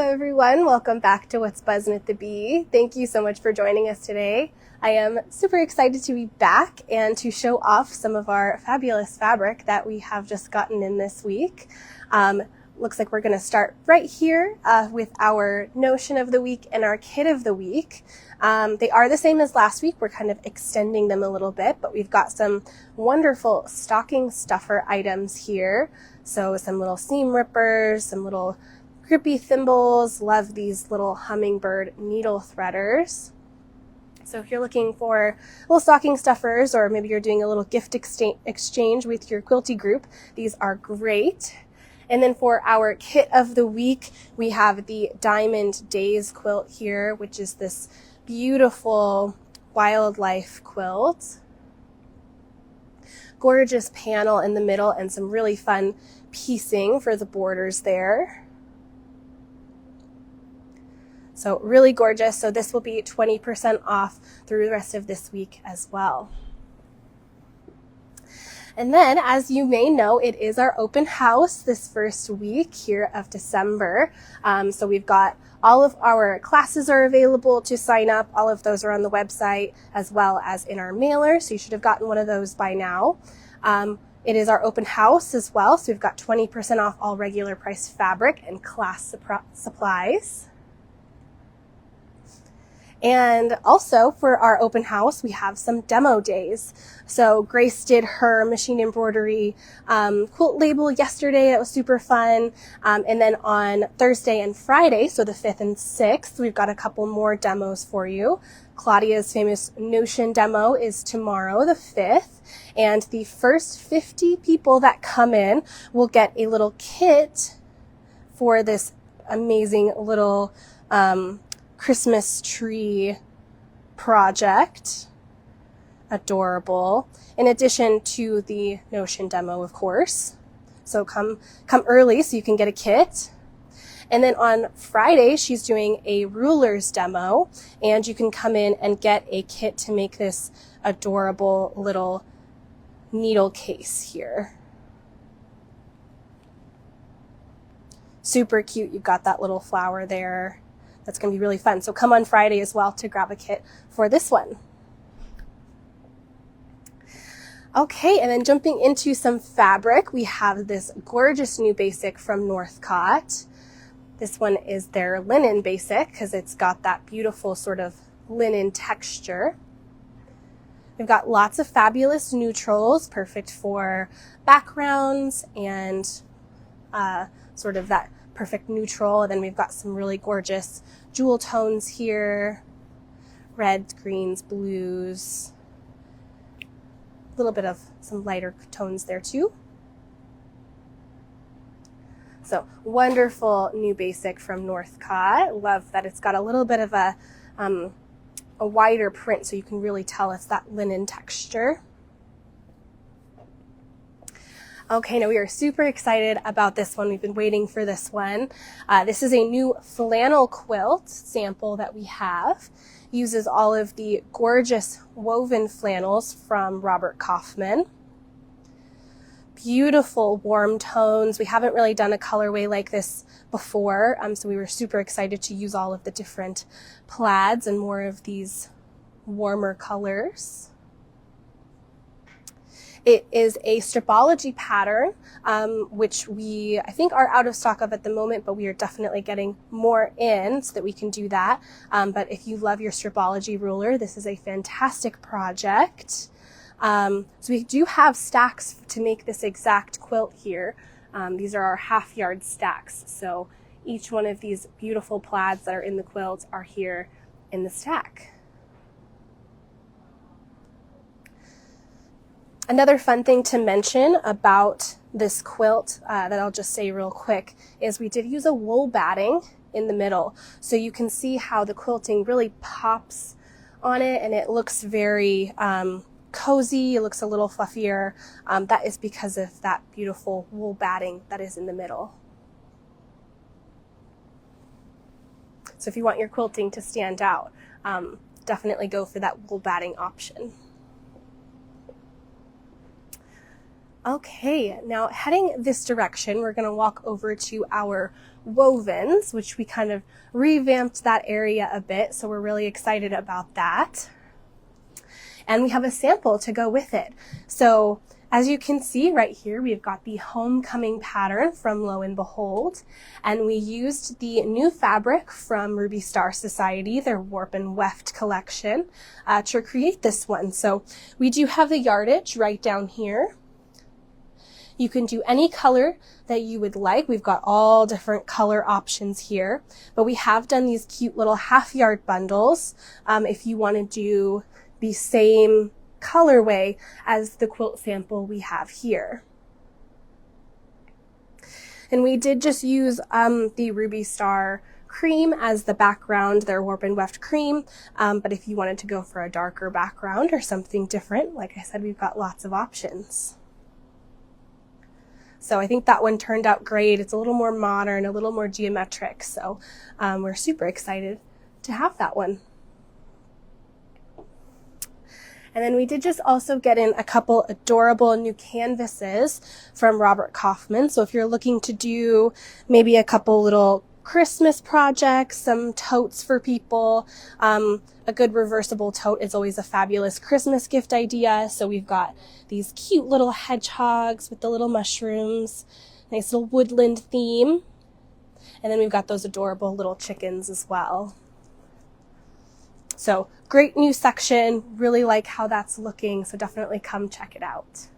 everyone, welcome back to What's Buzzin' at the Bee. Thank you so much for joining us today. I am super excited to be back and to show off some of our fabulous fabric that we have just gotten in this week. Looks like we're going to start right here with our notion of the week and our kit of the week. They are the same as last week. We're kind of extending them a little bit, but we've got some wonderful stocking stuffer items here. So some little seam rippers, some little grippy thimbles. Love these little hummingbird needle threaders. So if you're looking for little stocking stuffers, or maybe you're doing a little gift exchange with your quilty group, these are great. And then for our kit of the week, we have the Diamond Days quilt here, which is this beautiful wildlife quilt. Gorgeous panel in the middle and some really fun piecing for the borders there. So really gorgeous. So this will be 20% off through the rest of this week as well. And then, as you may know, it is our open house this first week here of December. So we've got all of our classes are available to sign up. All of those are on the website as well as in our mailer. So you should have gotten one of those by now. It is our open house as well. So we've got 20% off all regular price fabric and class supplies. And also for our open house, we have some demo days. So Grace did her machine embroidery quilt label yesterday. That was super fun. And then on Thursday and Friday, so the 5th and 6th, we've got a couple more demos for you. Claudia's famous Notion demo is tomorrow, the 5th. And the first 50 people that come in will get a little kit for this amazing little Christmas tree project. Adorable. In addition to the Notion demo, of course. So come early so you can get a kit. And then on Friday, she's doing a rulers demo, and you can come in and get a kit to make this adorable little needle case here. Super cute. You've got that little flower there. That's going to be really fun. So come on Friday as well to grab a kit for this one. Okay, and then jumping into some fabric, we have this gorgeous new basic from Northcott. This one is their linen basic because it's got that beautiful sort of linen texture. We've got lots of fabulous neutrals, perfect for backgrounds and sort of that perfect neutral. And then we've got some really gorgeous jewel tones here, reds, greens, blues, a little bit of some lighter tones there too. So wonderful new basic from Northcott. Love that it's got a little bit of a wider print so you can really tell it's that linen texture. Okay, now we are super excited about this one. We've been waiting for this one. This is a new flannel quilt sample that we have. Uses all of the gorgeous woven flannels from Robert Kaufman. Beautiful warm tones. We haven't really done a colorway like this before, so we were super excited to use all of the different plaids and more of these warmer colors. It is a stripology pattern, which we, I think, are out of stock of at the moment, but we are definitely getting more in so that we can do that. But if you love your stripology ruler, this is a fantastic project. So we do have stacks to make this exact quilt here. These are our half-yard stacks. So each one of these beautiful plaids that are in the quilt are here in the stack. Another fun thing to mention about this quilt that I'll just say real quick is we did use a wool batting in the middle. So you can see how the quilting really pops on it and it looks very cozy. It looks a little fluffier. That is because of that beautiful wool batting that is in the middle. So if you want your quilting to stand out, definitely go for that wool batting option. Okay, now heading this direction, we're going to walk over to our wovens, which we kind of revamped that area a bit, so we're really excited about that. And we have a sample to go with it. So as you can see right here, we've got the homecoming pattern from Lo and Behold, and we used the new fabric from Ruby Star Society, their Warp and Weft collection, to create this one. So we do have the yardage right down here. You can do any color that you would like. We've got all different color options here, but we have done these cute little half-yard bundles if you want to do the same colorway as the quilt sample we have here. And we did just use the Ruby Star cream as the background, their Warp and Weft cream, but if you wanted to go for a darker background or something different, like I said, we've got lots of options. So I think that one turned out great. It's a little more modern, a little more geometric. So we're super excited to have that one. And then we did just also get in a couple adorable new canvases from Robert Kaufman. So if you're looking to do maybe a couple little Christmas projects, some totes for people, a good reversible tote is always a fabulous Christmas gift idea. So we've got these cute little hedgehogs with the little mushrooms, nice little woodland theme. And then we've got those adorable little chickens as well. So great new section, really like how that's looking, so definitely come check it out.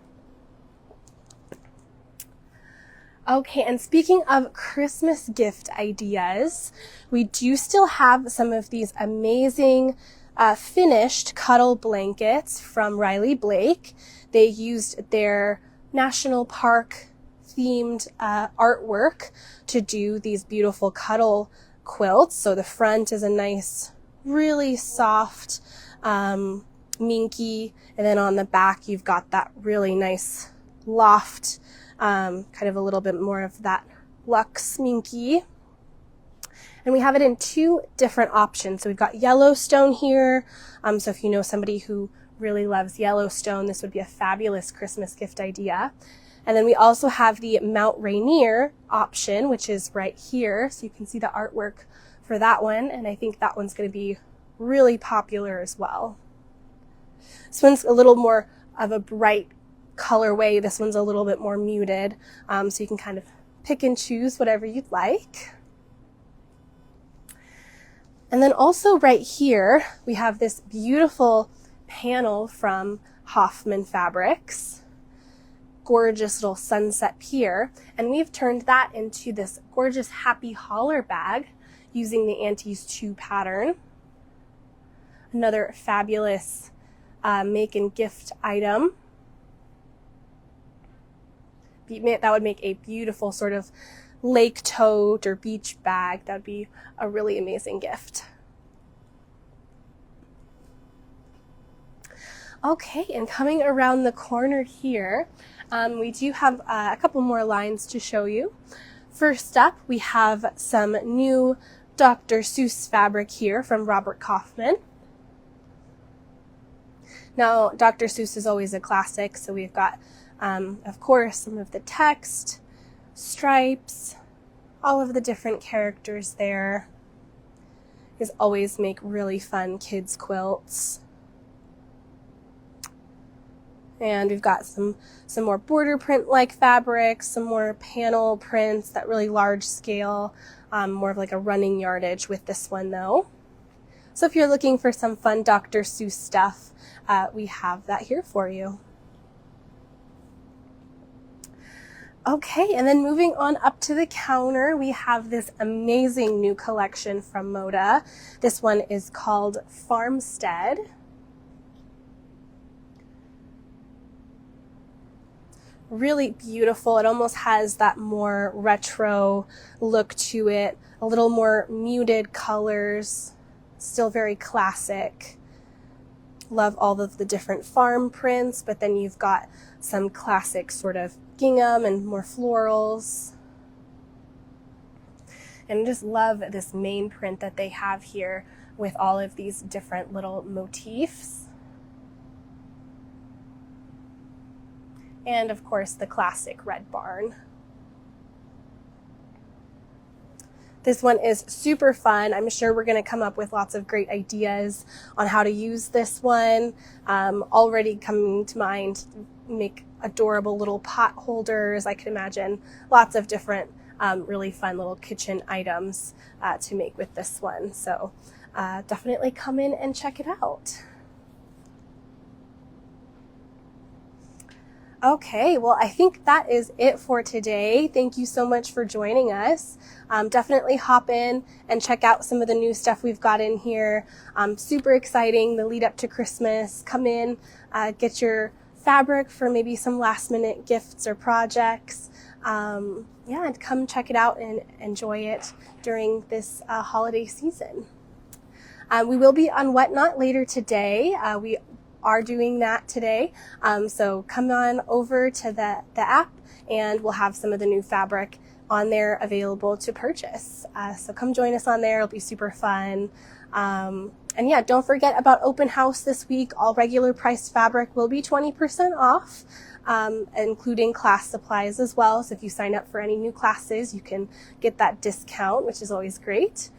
Okay, and speaking of Christmas gift ideas, we do still have some of these amazing finished cuddle blankets from Riley Blake. They used their national park themed artwork to do these beautiful cuddle quilts. So the front is a nice, really soft minky, and then on the back you've got that really nice loft, kind of a little bit more of that luxe minky. And we have it in two different options. So we've got Yellowstone here. So if you know somebody who really loves Yellowstone, this would be a fabulous Christmas gift idea. And then we also have the Mount Rainier option, which is right here. So you can see the artwork for that one. And I think that one's going to be really popular as well. This one's a little more of a bright colorway. This one's a little bit more muted. So you can kind of pick and choose whatever you'd like. And then also right here, we have this beautiful panel from Hoffman Fabrics. Gorgeous little sunset pier. And we've turned that into this gorgeous happy holler bag using the Aunties 2 pattern. Another fabulous make and gift item. That would make a beautiful sort of lake tote or beach bag. That would be a really amazing gift. Okay, and coming around the corner here, we do have a couple more lines to show you. First up, we have some new Dr. Seuss fabric here from Robert Kaufman. Now, Dr. Seuss is always a classic, so we've got, of course, some of the text, stripes, all of the different characters there. These always make really fun kids' quilts. And we've got some more border print-like fabrics, some more panel prints, that really large scale, more of like a running yardage with this one though. So if you're looking for some fun Dr. Seuss stuff, we have that here for you. Okay, and then moving on up to the counter, we have this amazing new collection from Moda. This one is called Farmstead. Really beautiful. It almost has that more retro look to it, a little more muted colors, still very classic. Love all of the different farm prints, but then you've got some classic sort of gingham and more florals. And I just love this main print that they have here with all of these different little motifs. and of course the classic red barn. This one is super fun. I'm sure we're going to come up with lots of great ideas on how to use this one. Already coming to mind, make adorable little pot holders. I can imagine lots of different really fun little kitchen items to make with this one. So definitely come in and check it out. Okay, well, I think that is it for today. Thank you so much for joining us. Definitely hop in and check out some of the new stuff we've got in here. Super exciting, the lead up to Christmas. Come in, get your fabric for maybe some last minute gifts or projects. Yeah, and come check it out and enjoy it during this holiday season. We will be on Whatnot later today. We are doing that today. So come on over to the app and we'll have some of the new fabric on there available to purchase. So come join us on there. It'll be super fun. And yeah, don't forget about open house this week. All regular priced fabric will be 20% off, including class supplies as well. So if you sign up for any new classes, you can get that discount, which is always great.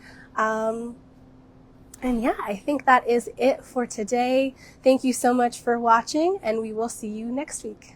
And yeah, I think that is it for today. Thank you so much for watching, and we will see you next week.